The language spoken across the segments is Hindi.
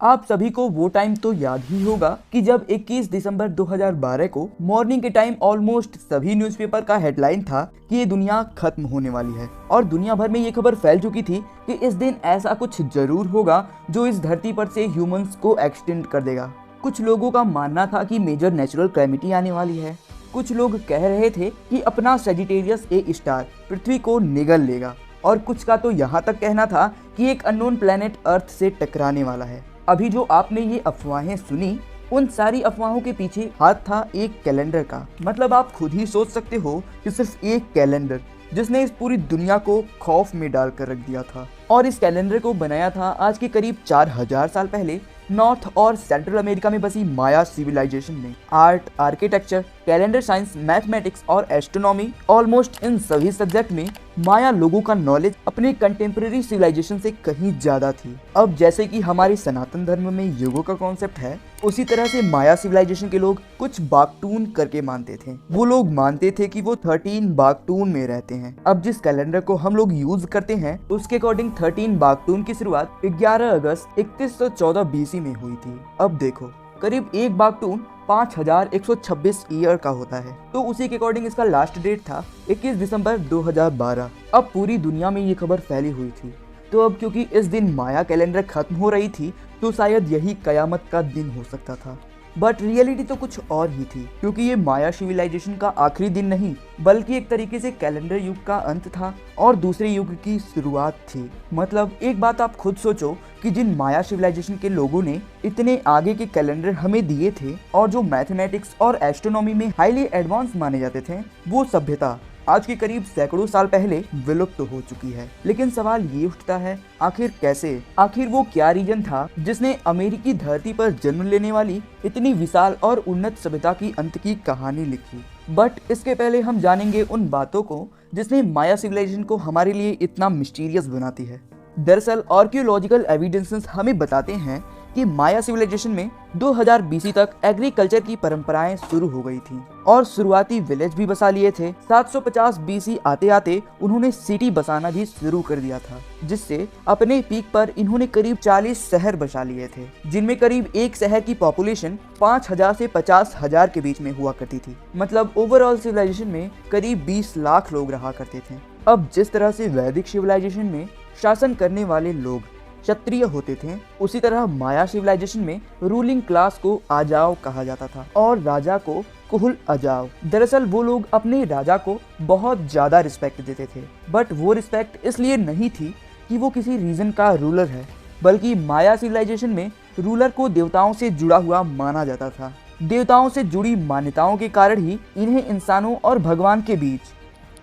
आप सभी को वो टाइम तो याद ही होगा कि जब 21 दिसंबर 2012 को मॉर्निंग के टाइम ऑलमोस्ट सभी न्यूज़पेपर का हेडलाइन था कि ये दुनिया खत्म होने वाली है और दुनिया भर में ये खबर फैल चुकी थी कि इस दिन ऐसा कुछ जरूर होगा जो इस धरती पर से ह्यूमंस को एक्सटेंड कर देगा। कुछ लोगों का मानना था कि मेजर नेचुरल कैलेमिटी आने वाली है। कुछ लोग कह रहे थे कि अपना सेजिटेरियस ए स्टार पृथ्वी को निगल लेगा और कुछ का तो यहाँ तक कहना था कि एक अननोन प्लेनेट अर्थ से टकराने वाला है। अभी जो आपने ये अफवाहें सुनी, उन सारी अफवाहों के पीछे हाथ था एक कैलेंडर का। मतलब आप खुद ही सोच सकते हो कि सिर्फ एक कैलेंडर जिसने इस पूरी दुनिया को खौफ में डालकर रख दिया था। और इस कैलेंडर को बनाया था आज के करीब 4000 साल पहले नॉर्थ और सेंट्रल अमेरिका में बसी माया सिविलाइजेशन ने। Art, architecture, calendar science, mathematics और एस्ट्रोनॉमी, ऑलमोस्ट इन सभी सब्जेक्ट में माया लोगों का नॉलेज अपने कंटेम्प्रेरी सिविलाइजेशन से कहीं ज्यादा थी। अब जैसे कि हमारे सनातन धर्म में युगों का कॉन्सेप्ट है, उसी तरह से माया सिविलाइजेशन के लोग कुछ बागटून करके मानते थे। वो लोग मानते थे कि वो 13 बागटून में रहते हैं। अब जिस कैलेंडर को हम लोग यूज करते हैं उसके अकॉर्डिंग 13 बागटून की शुरुआत 11 अगस्त 3114 BC में हुई थी। अब देखो, करीब एक बागटून 5126 ईयर का होता है, तो उसी के अकॉर्डिंग इसका लास्ट डेट था 21 दिसंबर 2012। अब पूरी दुनिया में ये खबर फैली हुई थी, तो अब क्योंकि इस दिन माया कैलेंडर खत्म हो रही थी तो शायद यही कयामत का दिन हो सकता था। बट रियलिटी तो कुछ और ही थी, क्योंकि ये माया सिविलाइजेशन का आखिरी दिन नहीं बल्कि एक तरीके से कैलेंडर युग का अंत था और दूसरे युग की शुरुआत थी। मतलब एक बात आप खुद सोचो कि जिन माया सिविलाइजेशन के लोगों ने इतने आगे के कैलेंडर हमें दिए थे और जो मैथमेटिक्स और एस्ट्रोनॉमी में हाईली एडवांस माने जाते थे, वो सभ्यता आज के करीब सैकड़ों साल पहले विलुप्त हो चुकी है। लेकिन सवाल ये उठता है, आखिर कैसे? आखिर वो क्या रीजन था जिसने अमेरिकी धरती पर जन्म लेने वाली इतनी विशाल और उन्नत सभ्यता की अंत की कहानी लिखी? बट इसके पहले हम जानेंगे उन बातों को जिसने माया सिविलाइजेशन को हमारे लिए इतना मिस्टीरियस बनाती है। दरअसल आर्कियोलॉजिकल एविडेंसेस हमें बताते हैं कि माया सिविलाइजेशन में 2000 BC तक एग्रीकल्चर की परंपराएं शुरू हो गई थी और शुरुआती विलेज भी बसा लिए थे। 750 BC आते आते उन्होंने सिटी बसाना भी शुरू कर दिया था, जिससे अपने पीक पर इन्होंने करीब 40 शहर बसा लिए थे, जिनमें करीब एक शहर की पॉपुलेशन 5000 से 50,000 के बीच में हुआ करती थी। मतलब ओवरऑल सिविलाइजेशन में करीब 20 लाख लोग रहा करते थे। अब जिस तरह से वैदिक सिविलाइजेशन में शासन करने वाले लोग क्षत्रिय होते थे, उसी तरह माया सिविलाइजेशन में रूलिंग क्लास को आजाव कहा जाता था और राजा को कुहुल अजाव। दरअसल वो लोग अपने राजा को बहुत ज्यादा रिस्पेक्ट देते थे, बट वो रिस्पेक्ट इसलिए नहीं थी कि वो किसी रीजन का रूलर है, बल्कि माया सिविलाइजेशन में रूलर को देवताओं से जुड़ा हुआ माना जाता था। देवताओं से जुड़ी मान्यताओं के कारण ही इन्हें इंसानों और भगवान के बीच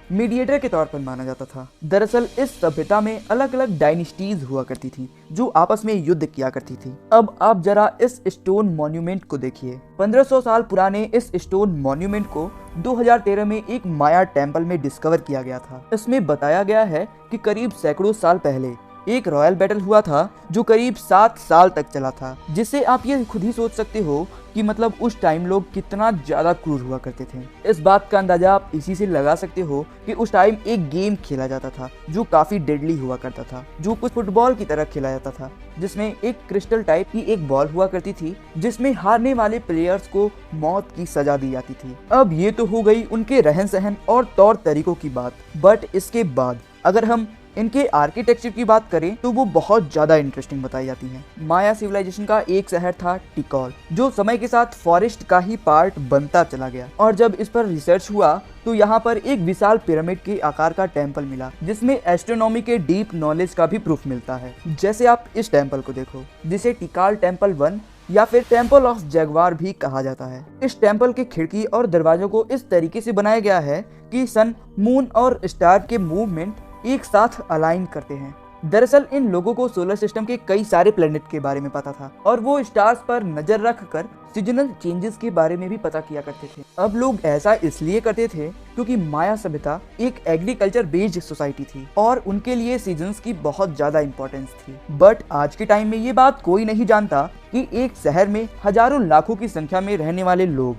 मीडिएटर के तौर पर माना जाता था। दरअसल इस सभ्यता में अलग अलग डायनेस्टीज हुआ करती थी जो आपस में युद्ध किया करती थी। अब आप जरा इस स्टोन मॉन्यूमेंट को देखिए। 1500 साल पुराने इस स्टोन मॉन्यूमेंट को 2013 में एक माया टेम्पल में डिस्कवर किया गया था। इसमें बताया गया है कि करीब सैकड़ों साल पहले एक रॉयल बैटल हुआ था जो करीब 7 साल तक चला था, जिससे आप ये खुद ही सोच सकते हो कि मतलब उस टाइम लोग कितना ज्यादा क्रूर हुआ करते थे। इस बात का अंदाजा आप इसी से लगा सकते हो कि उस टाइम एक गेम खेला जाता था जो काफी डेडली हुआ करता था, जो कुछ फुटबॉल की तरह खेला जाता था, जिसमें एक क्रिस्टल टाइप की एक बॉल हुआ करती थी जिसमें हारने वाले प्लेयर्स को मौत की सजा दी जाती थी। अब ये तो हो गई उनके रहन सहन और तौर तरीकों की बात, बट इसके बाद अगर हम इनके आर्किटेक्चर की बात करें तो वो बहुत ज्यादा इंटरेस्टिंग बताई जाती हैं। माया सिविलाइजेशन का एक शहर था टिकॉल, जो समय के साथ फॉरेस्ट का ही पार्ट बनता चला गया और जब इस पर रिसर्च हुआ तो यहाँ पर एक विशाल पिरामिड के आकार का टेम्पल मिला जिसमें एस्ट्रोनॉमी के डीप नॉलेज का भी प्रूफ मिलता है। जैसे आप इस टेम्पल को देखो, जिसे टिकाल टेम्पल 1 या फिर टेम्पल ऑफ जैगवार भी कहा जाता है। इस टेम्पल के खिड़की और दरवाजों को इस तरीके से बनाया गया है कि सन, मून और स्टार के मूवमेंट एक साथ अलाइन करते हैं। दरअसल इन लोगों को सोलर सिस्टम के कई सारे प्लेनेट के बारे में पता था और वो स्टार्स पर नजर रखकर सीजनल चेंजेस के बारे में भी पता किया करते थे। अब लोग ऐसा इसलिए करते थे क्योंकि माया सभ्यता एक एग्रीकल्चर बेस्ड सोसाइटी थी और उनके लिए सीजन्स की बहुत ज्यादा इंपॉर्टेंस थी। बट आज के टाइम में ये बात कोई नहीं जानता कि एक शहर में हजारों लाखों की संख्या में रहने वाले लोग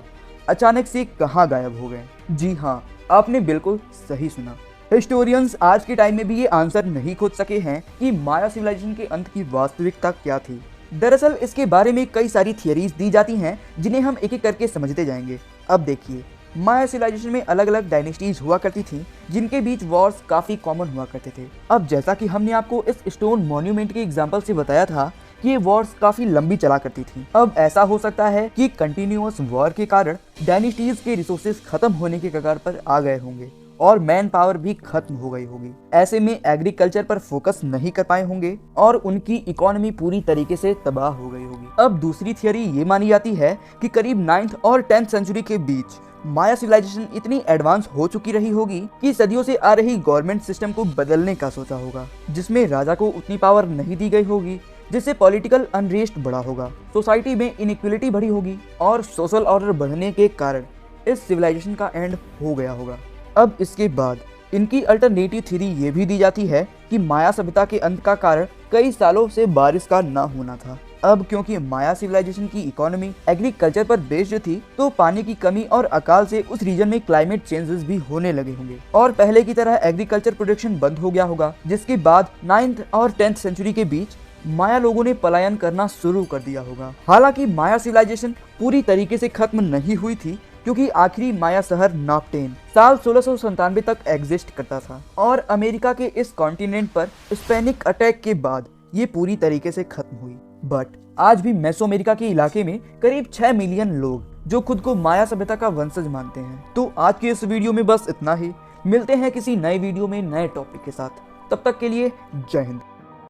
अचानक से कहाँ गायब हो गए। जी हाँ, आपने बिल्कुल सही सुना। हिस्टोरियंस आज के टाइम में भी ये आंसर नहीं खोज सके हैं कि माया सिविलाइजेशन के अंत की वास्तविकता क्या थी। दरअसल इसके बारे में कई सारी थियरीज दी जाती हैं जिन्हें हम एक एक करके समझते जाएंगे। अब देखिए, माया सिविलाइजेशन में अलग अलग डायनेस्टीज हुआ करती थीं जिनके बीच वॉर्स काफी कॉमन हुआ करते थे। अब जैसा कि हमने आपको इस स्टोन मॉन्यूमेंट के एग्जांपल से बताया था कि ये वॉर्स काफी लंबी चला करती थी। अब ऐसा हो सकता है कि कंटिन्यूअस वॉर के कारण डायनेस्टीज के रिसोर्सेज खत्म होने के कगार पर आ गए होंगे और मैन पावर भी खत्म हो गई होगी। ऐसे में एग्रीकल्चर पर फोकस नहीं कर पाए होंगे और उनकी इकोनॉमी पूरी तरीके से तबाह हो गई होगी। अब दूसरी थियरी ये मानी जाती है कि करीब 9th और 10th सेंचुरी के बीच माया सिविलाइजेशन इतनी एडवांस हो चुकी रही होगी कि सदियों से आ रही गवर्नमेंट सिस्टम को बदलने का सोचा होगा, जिसमें राजा को उतनी पावर नहीं दी गई होगी, जिससे पॉलिटिकल अनरेस्ट बढ़ा होगा, सोसाइटी में इनइक्वलिटी बढ़ी होगी और सोशल ऑर्डर बढ़ने के कारण इस सिविलाइजेशन का एंड हो गया होगा। अब इसके बाद इनकी अल्टरनेटिव थ्योरी ये भी दी जाती है कि माया सभ्यता के अंत का कारण कई सालों से बारिश का न होना था। अब क्योंकि माया सिविलाइजेशन की इकोनॉमी एग्रीकल्चर पर बेस्ड थी, तो पानी की कमी और अकाल से उस रीजन में क्लाइमेट चेंजेस भी होने लगे होंगे और पहले की तरह एग्रीकल्चर प्रोडक्शन बंद हो गया होगा, जिसके बाद 9th और 10th सेंचुरी के बीच माया लोगों ने पलायन करना शुरू कर दिया होगा। हालांकि माया सिविलाइजेशन पूरी तरीके से खत्म नहीं हुई थी, क्योंकि आखिरी माया शहर नापटेन साल 1697 तक एग्जिस्ट करता था और अमेरिका के इस कॉन्टिनेंट पर स्पेनिक अटैक के बाद ये पूरी तरीके से खत्म हुई। बट आज भी मेसोअमेरिका के इलाके में करीब 6 मिलियन लोग जो खुद को माया सभ्यता का वंशज मानते हैं। तो आज की इस वीडियो में बस इतना ही। मिलते हैं किसी नए वीडियो में नए टॉपिक के साथ। तब तक के लिए जय हिंद।